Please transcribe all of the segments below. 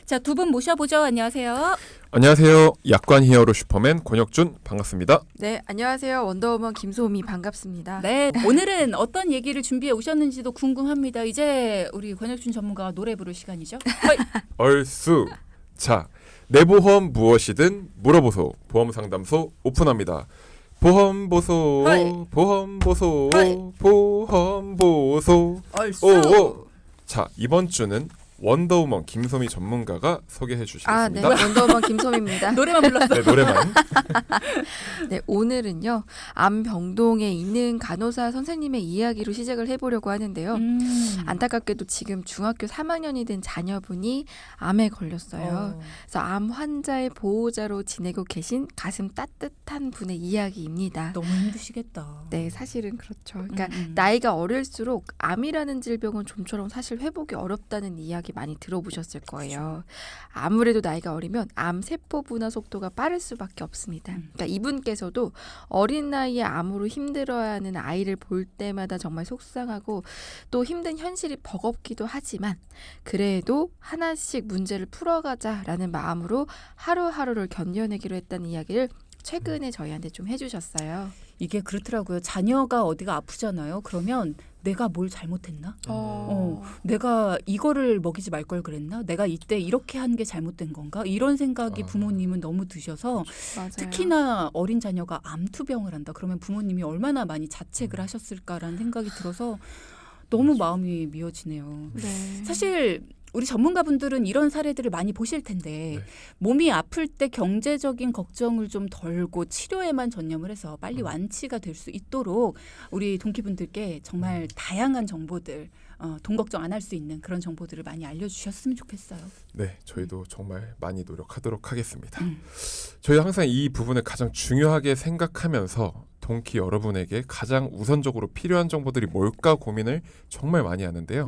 자, 두 분 모셔보죠. 안녕하세요. 안녕하세요. 약관 히어로 슈퍼맨 권혁준 반갑습니다. 네, 안녕하세요. 원더우먼 김소미 반갑습니다. 네, 오늘은 어떤 얘기를 준비해 오셨는지도 궁금합니다. 이제 우리 권혁준 전문가가 노래 부를 시간이죠. 얼쑤. 자, 내 보험 무엇이든 물어보소. 보험상담소 오픈합니다. 보험보소, 헐. 보험보소, 헐. 보험보소. 얼쑤. 오. 자, 이번 주는 원더우먼 김소미 전문가가 소개해 네, 주시겠습니다. 원더우먼 김소미입니다. 노래만 불렀어요. 네, 노래만. 네, 오늘은요. 암병동에 있는 간호사 선생님의 이야기로 시작을 해보려고 하는데요. 안타깝게도 지금 중학교 3학년이 된 자녀분이 암에 걸렸어요. 그래서 암 환자의 보호자로 지내고 계신 가슴 따뜻한 분의 이야기입니다. 너무 힘드시겠다. 네, 사실은 그렇죠. 그러니까 나이가 어릴수록 암이라는 질병은 좀처럼 사실 회복이 어렵다는 이야기 많이 들어보셨을 거예요. 아무래도 나이가 어리면 암 세포 분화 속도가 빠를 수밖에 없습니다. 그러니까 이분께서도 어린 나이에 암으로 힘들어야 하는 아이를 볼 때마다 정말 속상하고 또 힘든 현실이 버겁기도 하지만 그래도 하나씩 문제를 풀어가자라는 마음으로 하루하루를 견뎌내기로 했다는 이야기를 최근에 저희한테 좀 해주셨어요. 이게 그렇더라고요. 자녀가 어디가 아프잖아요. 그러면 내가 뭘 잘못했나? 내가 이거를 먹이지 말 걸 그랬나? 내가 이때 이렇게 한 게 잘못된 건가? 이런 생각이 부모님은 너무 드셔서 맞아요. 특히나 어린 자녀가 암투병을 한다. 그러면 부모님이 얼마나 많이 자책을 하셨을까라는 생각이 들어서 너무 마음이 미어지네요. 네. 사실 우리 전문가분들은 이런 사례들을 많이 보실 텐데 네. 몸이 아플 때 경제적인 걱정을 좀 덜고 치료에만 전념을 해서 빨리 완치가 될 수 있도록 우리 동키분들께 정말 다양한 정보들 돈 걱정 안 할 수 있는 그런 정보들을 많이 알려주셨으면 좋겠어요. 네, 저희도 정말 많이 노력하도록 하겠습니다. 저희 항상 이 부분을 가장 중요하게 생각하면서 동키 여러분에게 가장 우선적으로 필요한 정보들이 뭘까 고민을 정말 많이 하는데요.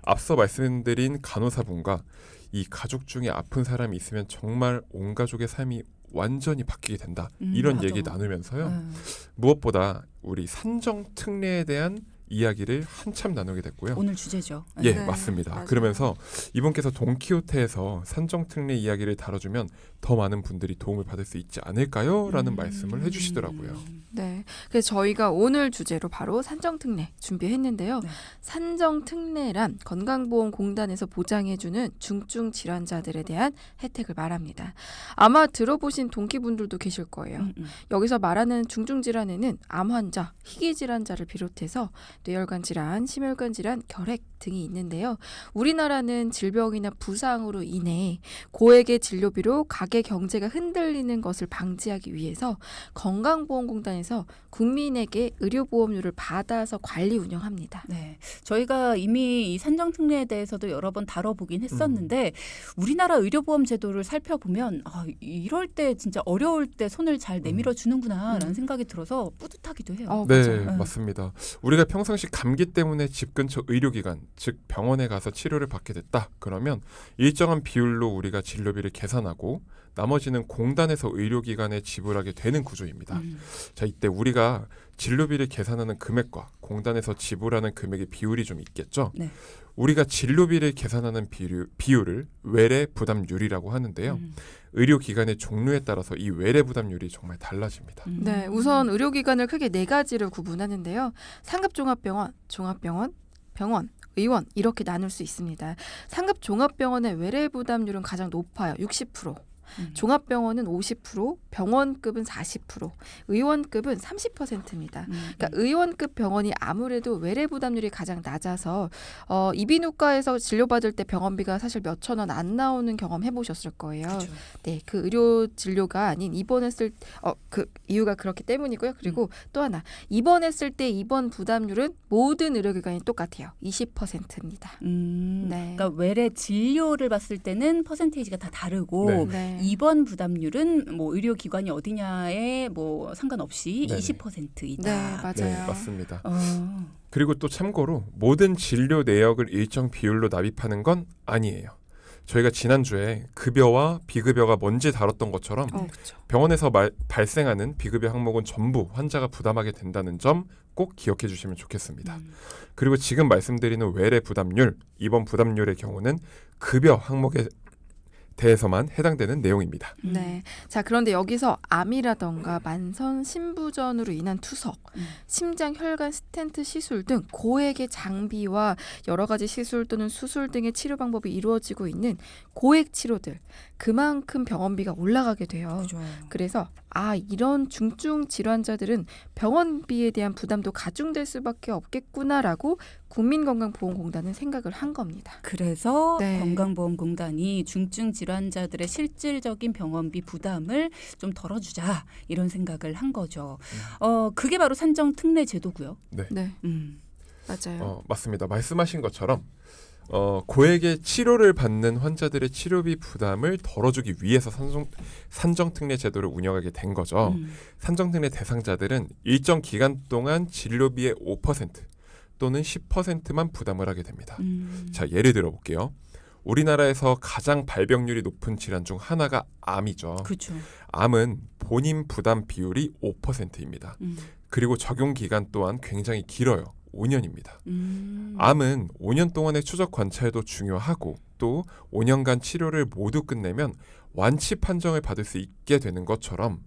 앞서 말씀드린 간호사분과 이 가족 중에 아픈 사람이 있으면 정말 온 가족의 삶이 완전히 바뀌게 된다. 이런 맞아. 얘기 나누면서요. 무엇보다 우리 산정특례에 대한 이야기를 한참 나누게 됐고요. 오늘 주제죠. 예, 네, 맞습니다. 맞아요. 그러면서 이분께서 돈키호테에서 산정특례 이야기를 다뤄주면 더 많은 분들이 도움을 받을 수 있지 않을까요? 라는 말씀을 해주시더라고요. 네, 그래서 저희가 오늘 주제로 바로 산정특례 준비했는데요. 네. 산정특례란 건강보험공단에서 보장해주는 중증 질환자들에 대한 혜택을 말합니다. 아마 들어보신 동키분들도 계실 거예요. 여기서 말하는 중증 질환에는 암 환자, 희귀 질환자를 비롯해서 뇌혈관 질환, 심혈관 질환, 결핵 등이 있는데요. 우리나라는 질병이나 부상으로 인해 고액의 진료비로 가계 경제가 흔들리는 것을 방지하기 위해서 건강보험공단에서 국민에게 의료보험료를 받아서 관리 운영합니다. 네, 저희가 이미 이 산정특례에 대해서도 여러 번 다뤄보긴 했었는데 우리나라 의료보험 제도를 살펴보면 이럴 때 진짜 어려울 때 손을 잘 내밀어 주는구나라는 생각이 들어서 뿌듯하기도 해요. 네, 맞아요. 맞습니다. 우리가 평상시 감기 때문에 집 근처 의료기관, 즉 병원에 가서 치료를 받게 됐다. 그러면 일정한 비율로 우리가 진료비를 계산하고 나머지는 공단에서 의료기관에 지불하게 되는 구조입니다. 자, 이때 우리가 진료비를 계산하는 금액과 공단에서 지불하는 금액의 비율이 좀 있겠죠. 네. 우리가 진료비를 계산하는 비율을 외래 부담률이라고 하는데요. 의료기관의 종류에 따라서 이 외래 부담률이 정말 달라집니다. 네, 우선 의료기관을 크게 네 가지를 구분하는데요. 상급종합병원, 종합병원, 병원, 의원 이렇게 나눌 수 있습니다. 상급종합병원의 외래 부담률은 가장 높아요. 60%. 종합병원은 50%, 병원급은 40%, 의원급은 30%입니다. 그러니까 의원급 병원이 아무래도 외래 부담률이 가장 낮아서 이비인후과에서 진료받을 때 병원비가 사실 몇천 원 안 나오는 경험 해보셨을 거예요. 그렇죠. 네, 그 의료 진료가 아닌 입원했을 그 이유가 그렇기 때문이고요. 그리고 또 하나 입원했을 때 입원 부담률은 모든 의료기관이 똑같아요. 20%입니다. 네. 그러니까 외래 진료를 봤을 때는 퍼센테이지가 다 다르고 네. 네. 입원 부담률은 뭐 의료기관이 어디냐에 뭐 상관없이 네네. 20%이다. 네, 맞아요. 네, 맞습니다. 어. 그리고 또 참고로 모든 진료 내역을 일정 비율로 납입하는 건 아니에요. 저희가 지난주에 급여와 비급여가 뭔지 다뤘던 것처럼 그렇죠. 병원에서 발생하는 비급여 항목은 전부 환자가 부담하게 된다는 점 꼭 기억해 주시면 좋겠습니다. 그리고 지금 말씀드리는 외래 부담률, 입원 부담률의 경우는 급여 항목에 대해서만 해당되는 내용입니다. 네. 자, 그런데 여기서 암이라던가 만성 신부전으로 인한 투석, 심장 혈관 스텐트 시술 등 고액의 장비와 여러 가지 시술 또는 수술 등의 치료 방법이 이루어지고 있는 고액 치료들, 그만큼 병원비가 올라가게 돼요. 그죠. 그래서 이런 중증 질환자들은 병원비에 대한 부담도 가중될 수밖에 없겠구나라고 국민건강보험공단은 생각을 한 겁니다. 그래서 네. 건강보험공단이 중증 질환자들의 실질적인 병원비 부담을 좀 덜어주자 이런 생각을 한 거죠. 그게 바로 산정특례 제도고요. 네, 맞아요. 맞습니다. 말씀하신 것처럼 고액의 치료를 받는 환자들의 치료비 부담을 덜어주기 위해서 산정특례 제도를 운영하게 된 거죠. 산정특례 대상자들은 일정 기간 동안 진료비의 5% 또는 10%만 부담을 하게 됩니다. 자, 예를 들어 볼게요. 우리나라에서 가장 발병률이 높은 질환 중 하나가 암이죠. 그렇죠. 암은 본인 부담 비율이 5%입니다. 그리고 적용 기간 또한 굉장히 길어요. 5년입니다. 암은 5년 동안의 추적 관찰도 중요하고 또 5년간 치료를 모두 끝내면 완치 판정을 받을 수 있게 되는 것처럼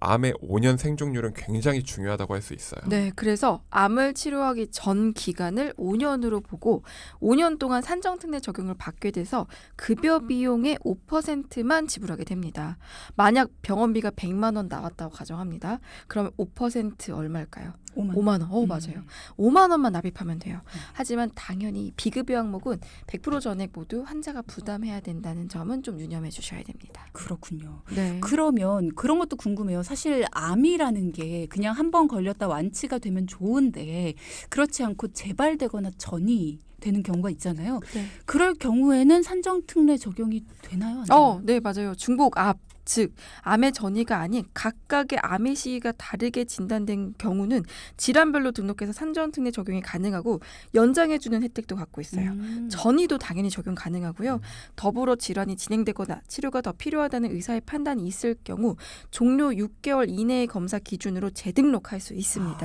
암의 5년 생존율은 굉장히 중요하다고 할 수 있어요. 네, 그래서 암을 치료하기 전 기간을 5년으로 보고 5년 동안 산정특례 적용을 받게 돼서 급여 비용의 5%만 지불하게 됩니다. 만약 병원비가 100만 원 나왔다고 가정합니다. 그러면 5% 얼마일까요? 5만 원. 맞아요. 5만 원만 납입하면 돼요. 하지만 당연히 비급여 항목은 100% 전액 모두 환자가 부담해야 된다는 점은 좀 유념해 주셔야 됩니다. 그렇군요. 네. 그러면 그런 것도 궁금해요. 사실 암이라는 게 그냥 한 번 걸렸다 완치가 되면 좋은데 그렇지 않고 재발되거나 전이 되는 경우가 있잖아요. 네. 그럴 경우에는 산정특례 적용이 되나요? 안 되나요? 네, 맞아요. 중복 암, 즉 암의 전이가 아닌 각각의 암의 시기가 다르게 진단된 경우는 질환별로 등록해서 산정특례 적용이 가능하고 연장해주는 혜택도 갖고 있어요. 전이도 당연히 적용 가능하고요. 더불어 질환이 진행되거나 치료가 더 필요하다는 의사의 판단이 있을 경우 종료 6개월 이내의 검사 기준으로 재등록할 수 있습니다.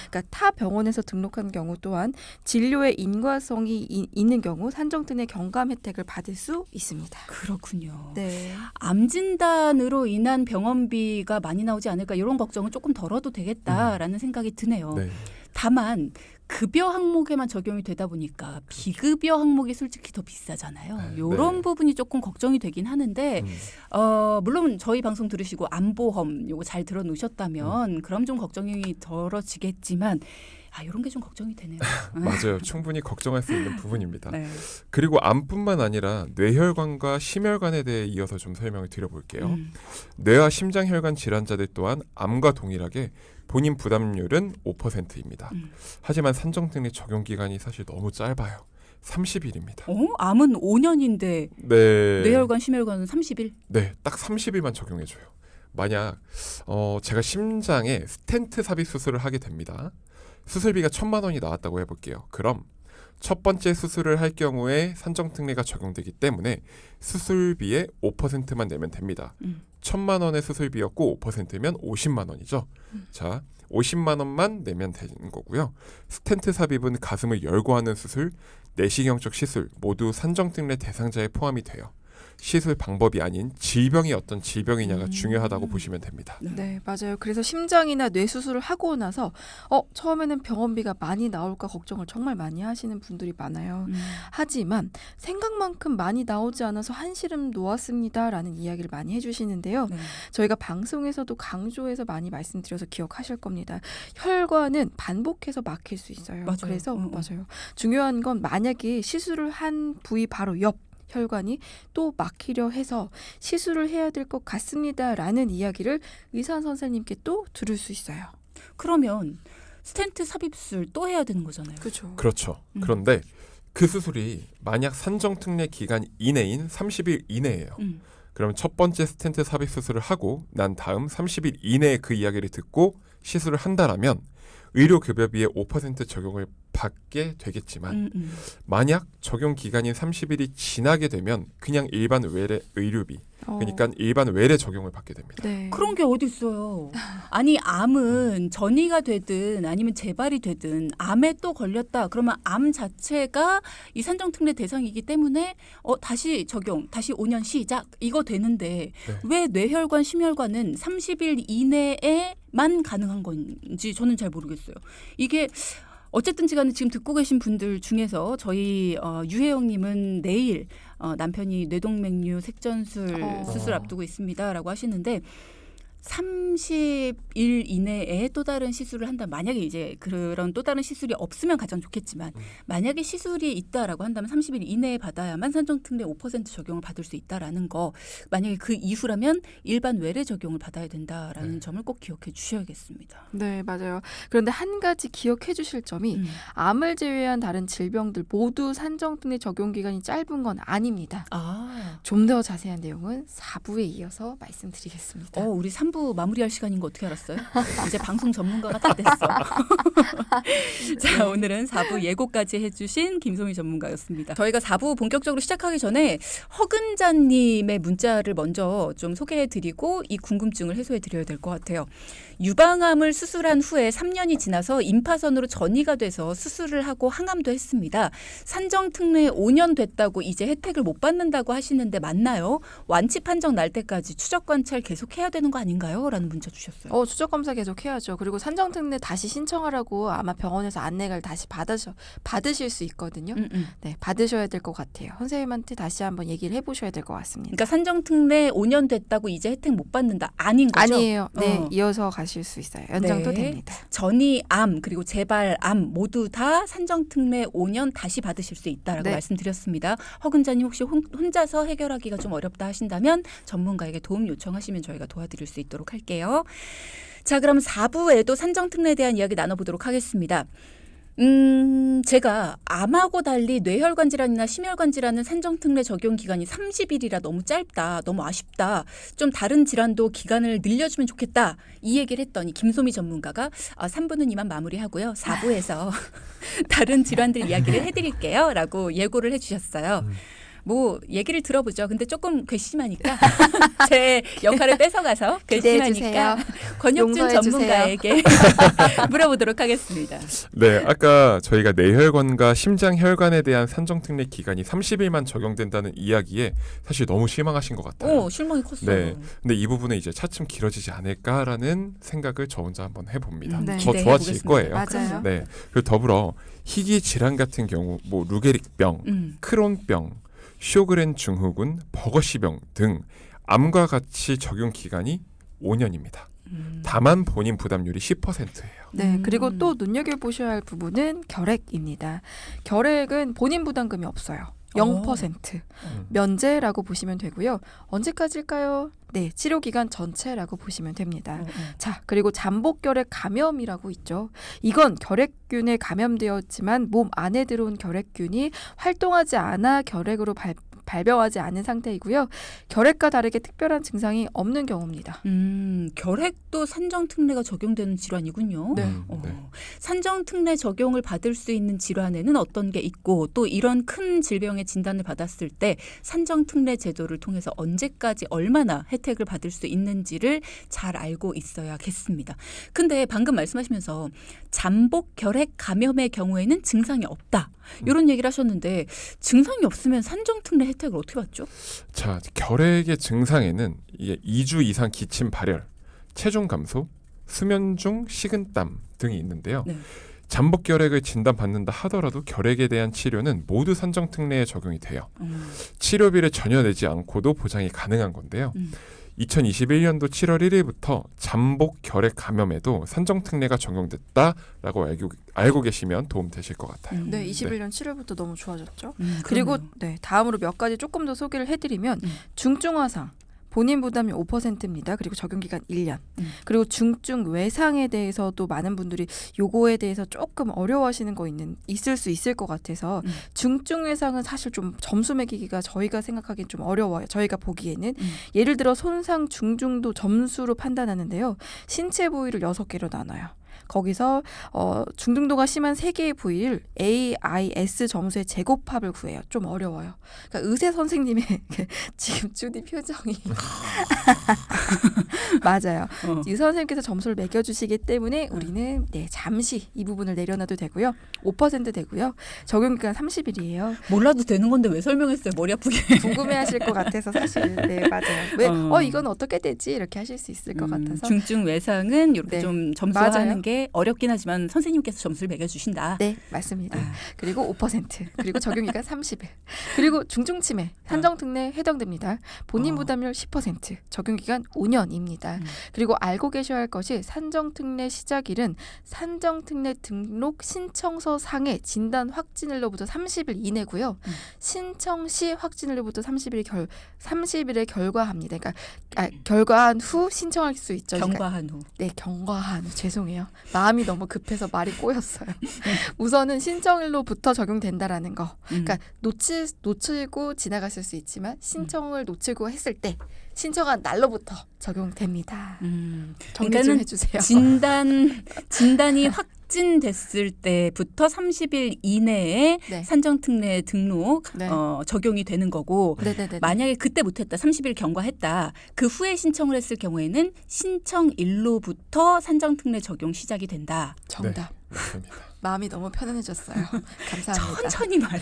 그러니까 타 병원에서 등록한 경우 또한 진료의 인과성이 있는 경우 산정특례 경감 혜택을 받을 수 있습니다. 그렇군요. 네. 암 진단으로 인한 병원비가 많이 나오지 않을까 이런 걱정은 조금 덜어도 되겠다라는 생각이 드네요. 네. 다만 급여 항목에만 적용이 되다 보니까 비급여 항목이 솔직히 더 비싸잖아요. 이런 네. 부분이 조금 걱정이 되긴 하는데 물론 저희 방송 들으시고 암보험 요거 잘 들어놓으셨다면 그럼 좀 걱정이 덜어지겠지만 이런 게 좀 걱정이 되네요. 맞아요. 충분히 걱정할 수 있는 부분입니다. 네. 그리고 암뿐만 아니라 뇌혈관과 심혈관에 대해 이어서 좀 설명을 드려볼게요. 뇌와 심장혈관 질환자들 또한 암과 동일하게 본인 부담률은 5%입니다. 하지만 산정특례 적용 기간이 사실 너무 짧아요. 30일입니다. 암은 5년인데 네. 뇌혈관, 심혈관은 30일? 네, 딱 30일만 적용해줘요. 만약 제가 심장에 스텐트 삽입 수술을 하게 됩니다. 수술비가 1,000만 원이 나왔다고 해볼게요. 그럼 첫 번째 수술을 할 경우에 산정특례가 적용되기 때문에 수술비의 5%만 내면 됩니다. 1,000만 원의 수술비였고 5%면 50만 원이죠. 자, 50만 원만 내면 되는 거고요. 스텐트 삽입은 가슴을 열고 하는 수술, 내시경적 시술 모두 산정특례 대상자에 포함이 돼요. 시술 방법이 아닌 질병이 어떤 질병이냐가 중요하다고 보시면 됩니다. 네, 맞아요. 그래서 심장이나 뇌 수술을 하고 나서 처음에는 병원비가 많이 나올까 걱정을 정말 많이 하시는 분들이 많아요. 하지만 생각만큼 많이 나오지 않아서 한시름 놓았습니다라는 이야기를 많이 해주시는데요. 네. 저희가 방송에서도 강조해서 많이 말씀드려서 기억하실 겁니다. 혈관은 반복해서 막힐 수 있어요. 맞아요. 그래서 맞아요. 중요한 건 만약에 시술을 한 부위 바로 옆 혈관이 또 막히려 해서 시술을 해야 될 것 같습니다라는 이야기를 의사 선생님께 또 들을 수 있어요. 그러면 스텐트 삽입술 또 해야 되는 거잖아요. 그렇죠. 그런데 그 수술이 만약 산정특례 기간 이내인 30일 이내예요. 그러면 첫 번째 스텐트 삽입 수술을 하고 난 다음 30일 이내에 그 이야기를 듣고 시술을 한다라면 의료급여비의 5% 적용을 받게 되겠지만 만약 적용 기간인 30일이 지나게 되면 그냥 일반 외래 의료비 그러니까 일반 외래 적용을 받게 됩니다. 네. 그런 게 어디 있어요. 아니 암은 전이가 되든 아니면 재발이 되든 암에 또 걸렸다. 그러면 암 자체가 이 산정특례 대상이기 때문에 다시 적용, 다시 5년 시작 이거 되는데 네. 왜 뇌혈관, 심혈관은 30일 이내에만 가능한 건지 저는 잘 모르겠어요. 이게 어쨌든지 간에 지금 듣고 계신 분들 중에서 저희 유혜영님은 내일 남편이 뇌동맥류 색전술 수술 앞두고 있습니다라고 하시는데 30일 이내에 또 다른 시술을 한다. 만약에 이제 그런 또 다른 시술이 없으면 가장 좋겠지만 만약에 시술이 있다라고 한다면 30일 이내에 받아야만 산정특례 5% 적용을 받을 수 있다라는 거. 만약에 그 이후라면 일반 외래 적용을 받아야 된다라는 점을 꼭 기억해 주셔야겠습니다. 네, 맞아요. 그런데 한 가지 기억해 주실 점이 암을 제외한 다른 질병들 모두 산정특례 적용 기간이 짧은 건 아닙니다. 좀 더 자세한 내용은 4부에 이어서 말씀드리겠습니다. 우리 3부 마무리할 시간인 거 어떻게 알았어요? 이제 방송 전문가가 다 됐어. 자, 오늘은 4부 예고까지 해주신 김소미 전문가였습니다. 저희가 4부 본격적으로 시작하기 전에 허근자님의 문자를 먼저 좀 소개해드리고 이 궁금증을 해소해드려야 될 것 같아요. 유방암을 수술한 후에 3년이 지나서 임파선으로 전이가 돼서 수술을 하고 항암도 했습니다. 산정특례 5년 됐다고 이제 혜택을 못 받는다고 하시는데 맞나요? 완치 판정 날 때까지 추적 관찰 계속 해야 되는 거 아닌가요? 라는 문자 주셨어요. 추적 검사 계속 해야죠. 그리고 산정특례 다시 신청하라고 아마 병원에서 안내를 다시 받으실 수 있거든요. 네, 받으셔야 될 것 같아요. 선생님한테 다시 한번 얘기를 해보셔야 될 것 같습니다. 그러니까 산정특례 5년 됐다고 이제 혜택 못 받는다. 아닌 거죠? 아니에요. 네, 이어서 가실 수 있어요. 연장도 네. 됩니다. 전이암 그리고 재발암 모두 다 산정특례 5년 다시 받으실 수 있다라고 네. 말씀드렸습니다. 허근자님 혹시 혼자서 해결하기가 좀 어렵다 하신다면 전문가에게 도움 요청하시면 저희가 도와드릴 수 있도록 할게요. 자, 그럼 4부에도 산정특례에 대한 이야기 나눠보도록 하겠습니다. 제가 암하고 달리 뇌혈관 질환이나 심혈관 질환은 산정특례 적용 기간이 30일이라 너무 짧다. 너무 아쉽다. 좀 다른 질환도 기간을 늘려주면 좋겠다. 이 얘기를 했더니 김소미 전문가가 3부는 이만 마무리하고요. 4부에서 다른 질환들 이야기를 해드릴게요. 라고 예고를 해주셨어요. 뭐 얘기를 들어보죠. 근데 조금 괘씸하니까 제 역할을 뺏어가서 괘씸하니까 권혁준 전문가에게 물어보도록 하겠습니다. 네, 아까 저희가 뇌혈관과 심장혈관에 대한 산정특례 기간이 30일만 적용된다는 이야기에 사실 너무 실망하신 것 같아요. 실망이 컸어요. 네, 근데 이 부분은 이제 차츰 길어지지 않을까라는 생각을 저 혼자 한번 해봅니다. 네. 더 좋아질 거예요. 맞아요. 네, 그리고 더불어 희귀 질환 같은 경우 뭐 루게릭병, 크론병, 쇼그렌 증후군, 버거시병 등 암과 같이 적용 기간이 5년입니다. 다만 본인 부담률이 10%예요. 네, 그리고 또 눈여겨보셔야 할 부분은 결핵입니다. 결핵은 본인 부담금이 없어요. 0% 면제라고 보시면 되고요. 언제까지일까요? 네, 치료 기간 전체라고 보시면 됩니다. 자, 그리고 잠복결핵 감염이라고 있죠. 이건 결핵균에 감염되었지만 몸 안에 들어온 결핵균이 활동하지 않아 결핵으로 발병하지 않은 상태이고요. 결핵과 다르게 특별한 증상이 없는 경우입니다. 결핵도 산정특례가 적용되는 질환이군요. 네. 산정특례 적용을 받을 수 있는 질환에는 어떤 게 있고 또 이런 큰 질병의 진단을 받았을 때 산정특례 제도를 통해서 언제까지 얼마나 혜택을 받을 수 있는지를 잘 알고 있어야겠습니다. 근데 방금 말씀하시면서 잠복 결핵 감염의 경우에는 증상이 없다. 이런 얘기를 하셨는데 증상이 없으면 산정특례 혜택을 어떻게 받죠? 자, 결핵의 증상에는 이게 2주 이상 기침 발열, 체중 감소, 수면 중 식은땀 등이 있는데요. 네. 잠복 결핵을 진단받는다 하더라도 결핵에 대한 치료는 모두 산정특례에 적용이 돼요. 치료비를 전혀 내지 않고도 보장이 가능한 건데요. 2021년도 7월 1일부터 잠복 결핵 감염에도 산정특례가 적용됐다라고 알고 계시면 도움 되실 것 같아요. 네, 21년 7월부터 너무 좋아졌죠. 그리고 그리고 네, 다음으로 몇 가지 조금 더 소개를 해드리면 중증 화상. 본인 부담이 5%입니다. 그리고 적용기간 1년. 그리고 중증 외상에 대해서도 많은 분들이 요거에 대해서 조금 어려워하시는 거 있을 수 있을 것 같아서 중증 외상은 사실 좀 점수 매기기가 저희가 생각하기엔 좀 어려워요. 저희가 보기에는. 예를 들어 손상 중증도 점수로 판단하는데요. 신체 부위를 6개로 나눠요. 거기서 중등도가 심한 3개의 부위를 AIS 점수의 제곱합을 구해요. 좀 어려워요. 그러니까 의사 선생님의 지금 주디 표정이 맞아요. 의사 선생님께서 점수를 매겨주시기 때문에 우리는 잠시 이 부분을 내려놔도 되고요. 5% 되고요. 적용기간 30일이에요. 몰라도 되는 건데 왜 설명했어요? 머리 아프게. 궁금해하실 것 같아서 사실 맞아요. 왜 이건 어떻게 되지? 이렇게 하실 수 있을 것 같아서. 중증 외상은 이렇게 좀 점수화하는 맞아요. 게 어렵긴 하지만 선생님께서 점수를 매겨주신다. 네, 맞습니다. 그리고 5% 그리고 적용기간 30일 그리고 중증치매 산정특례 해당됩니다. 본인 부담률 10% 적용기간 5년입니다. 그리고 알고 계셔야 할 것이 산정특례 시작일은 산정특례 등록 신청서 상의 진단 확진일로부터 30일 이내고요. 신청 시 확진일로부터 30일에 결과합니다. 그러니까 결과한 후 신청할 수 있죠. 경과한 후. 네, 경과한 후. 죄송해요. 마음이 너무 급해서 말이 꼬였어요. 우선은 신청일로부터 적용된다라는 거. 그러니까 놓치고 지나갔을 수 있지만 신청을 놓치고 했을 때 신청한 날로부터 적용됩니다. 정리 좀 해주세요. 진단이 확진됐을 때부터 30일 이내에 네. 산정특례 등록 네. 적용이 되는 거고 네네네. 만약에 그때 못했다 30일 경과했다 그 후에 신청을 했을 경우에는 신청일로부터 산정특례 적용 시작이 된다. 정답. 네, 맞습니다. 마음이 너무 편안해졌어요. 감사합니다. 천천히 말해.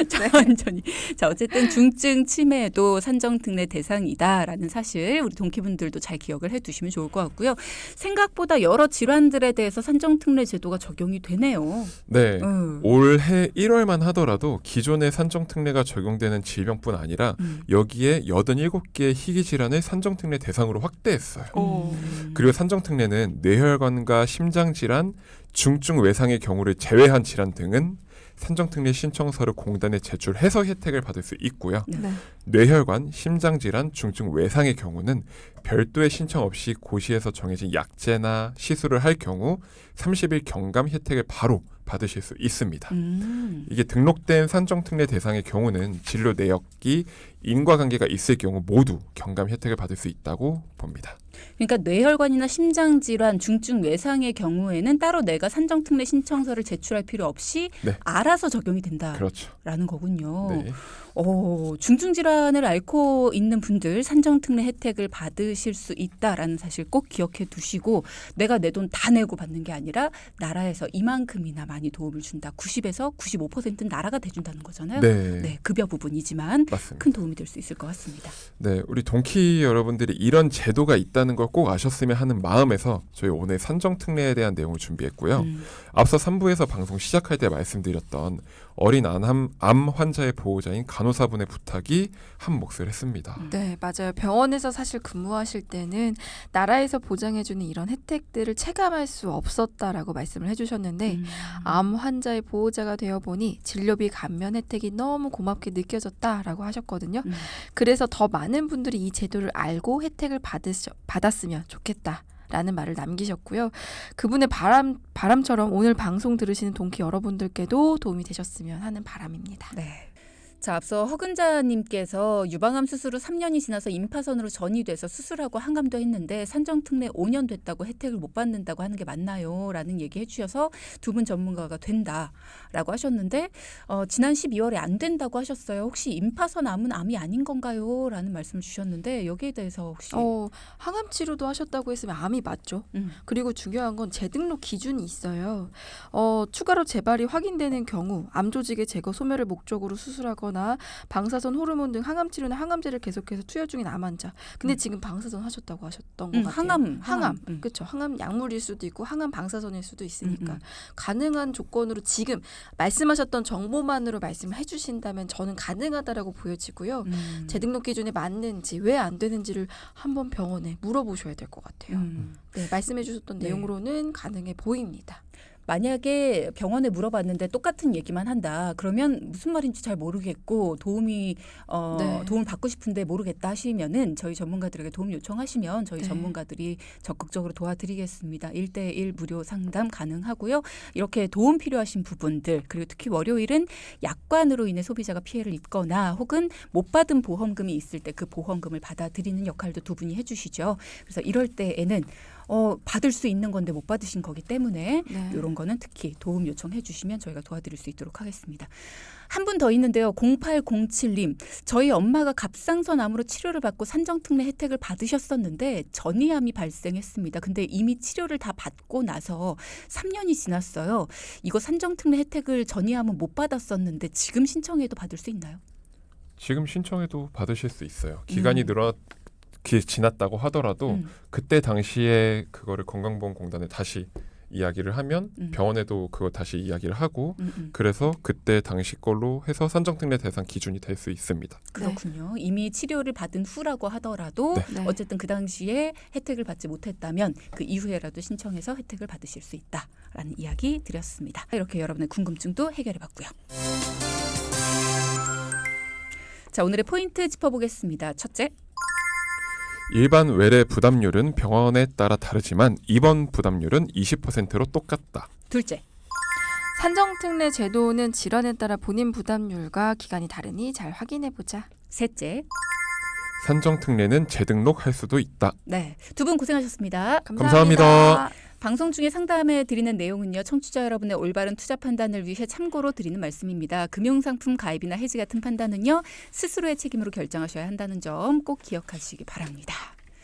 천천히. 자, 어쨌든 중증 치매도 산정특례 대상이다라는 사실 우리 동키분들도 잘 기억을 해두시면 좋을 것 같고요. 생각보다 여러 질환들에 대해서 산정특례 제도가 적용이 되네요. 네. 올해 1월만 하더라도 기존의 산정특례가 적용되는 질병뿐 아니라 여기에 87개의 희귀 질환을 산정특례 대상으로 확대했어요. 그리고 산정특례는 뇌혈관과 심장질환, 중증 외상의 경우를 제외한 질환 등은 산정특례 신청서를 공단에 제출해서 혜택을 받을 수 있고요. 네. 뇌혈관, 심장질환, 중증 외상의 경우는 별도의 신청 없이 고시에서 정해진 약제나 시술을 할 경우 30일 경감 혜택을 바로 받으실 수 있습니다. 이게 등록된 산정특례 대상의 경우는 진료 내역이 인과관계가 있을 경우 모두 경감 혜택을 받을 수 있다고 봅니다. 그러니까 뇌혈관이나 심장질환, 중증 외상의 경우에는 따로 내가 산정특례 신청서를 제출할 필요 없이 네. 알아서 적용이 된다라는 그렇죠. 거군요. 네. 중증 질환을 앓고 있는 분들 산정특례 혜택을 받으실 수 있다라는 사실 꼭 기억해 두시고 내가 내 돈 다 내고 받는 게 아니라 나라에서 이만큼이나 많이 도움을 준다. 90에서 95%는 나라가 대준다는 거잖아요. 네. 급여 부분이지만 맞습니다. 큰 도움이 될 수 있을 것 같습니다. 네, 우리 동키 여러분들이 이런 제도가 있다는 걸 꼭 아셨으면 하는 마음에서 저희 오늘 산정특례에 대한 내용을 준비했고요. 앞서 3부에서 방송 시작할 때 말씀드렸던 어린 암 환자의 보호자인 간호사분의 부탁이 한 몫을 했습니다. 네, 맞아요. 병원에서 사실 근무하실 때는 나라에서 보장해주는 이런 혜택들을 체감할 수 없었다라고 말씀을 해주셨는데 암 환자의 보호자가 되어보니 진료비 감면 혜택이 너무 고맙게 느껴졌다라고 하셨거든요. 그래서 더 많은 분들이 이 제도를 알고 혜택을 받았으면 좋겠다. 라는 말을 남기셨고요. 그분의 바람처럼 오늘 방송 들으시는 동키 여러분들께도 도움이 되셨으면 하는 바람입니다. 네. 자, 앞서 허근자님께서 유방암 수술 후 3년이 지나서 임파선으로 전이돼서 수술하고 항암도 했는데 산정특례 5년 됐다고 혜택을 못 받는다고 하는 게 맞나요? 라는 얘기해 주셔서 두 분 전문가가 된다라고 하셨는데 지난 12월에 안 된다고 하셨어요. 혹시 임파선 암은 암이 아닌 건가요? 라는 말씀을 주셨는데 여기에 대해서 혹시 항암 치료도 하셨다고 했으면 암이 맞죠. 그리고 중요한 건 재등록 기준이 있어요. 추가로 재발이 확인되는 경우 암 조직의 제거 소멸을 목적으로 수술하거나 방사선 호르몬 등 항암 치료나 항암제를 계속해서 투여 중인 암 환자. 근데 지금 방사선 하셨다고 하셨던 것 같아요. 항암. 그렇죠. 항암 약물일 수도 있고 항암 방사선일 수도 있으니까 가능한 조건으로 지금 말씀하셨던 정보만으로 말씀을 해주신다면 저는 가능하다라고 보여지고요. 재등록 기준에 맞는지 왜 안 되는지를 한번 병원에 물어보셔야 될 것 같아요. 네, 말씀해 주셨던 내용으로는 가능해 보입니다. 만약에 병원에 물어봤는데 똑같은 얘기만 한다. 그러면 무슨 말인지 잘 모르겠고 도움을 받고 싶은데 모르겠다 하시면은 저희 전문가들에게 도움 요청하시면 저희 네. 전문가들이 적극적으로 도와드리겠습니다. 1대1 무료 상담 가능하고요. 이렇게 도움 필요하신 부분들 그리고 특히 월요일은 약관으로 인해 소비자가 피해를 입거나 혹은 못 받은 보험금이 있을 때 그 보험금을 받아들이는 역할도 두 분이 해주시죠. 그래서 이럴 때에는 받을 수 있는 건데 못 받으신 거기 때문에 네. 이런 거는 특히 도움 요청해 주시면 저희가 도와드릴 수 있도록 하겠습니다. 한 분 더 있는데요. 0807님. 저희 엄마가 갑상선암으로 치료를 받고 산정특례 혜택을 받으셨었는데 전이암이 발생했습니다. 근데 이미 치료를 다 받고 나서 3년이 지났어요. 이거 산정특례 혜택을 전이암은 못 받았었는데 지금 신청해도 받을 수 있나요? 지금 신청해도 받으실 수 있어요. 기간이 지났다고 하더라도 그때 당시에 그거를 건강보험공단에 다시 이야기를 하면 병원에도 그거 다시 이야기를 하고 그래서 그때 당시 걸로 해서 산정특례 대상 기준이 될 수 있습니다. 그렇군요. 이미 치료를 받은 후라고 하더라도 네. 어쨌든 그 당시에 혜택을 받지 못했다면 그 이후에라도 신청해서 혜택을 받으실 수 있다라는 이야기 드렸습니다. 이렇게 여러분의 궁금증도 해결해봤고요. 자, 오늘의 포인트 짚어보겠습니다. 첫째. 일반 외래 부담률은 병원에 따라 다르지만 입원 부담률은 20%로 똑같다. 둘째. 산정특례 제도는 질환에 따라 본인 부담률과 기간이 다르니 잘 확인해보자. 셋째. 산정특례는 재등록할 수도 있다. 네, 두 분 고생하셨습니다. 감사합니다. 방송 중에 상담해 드리는 내용은요. 청취자 여러분의 올바른 투자 판단을 위해 참고로 드리는 말씀입니다. 금융상품 가입이나 해지 같은 판단은요. 스스로의 책임으로 결정하셔야 한다는 점 꼭 기억하시기 바랍니다.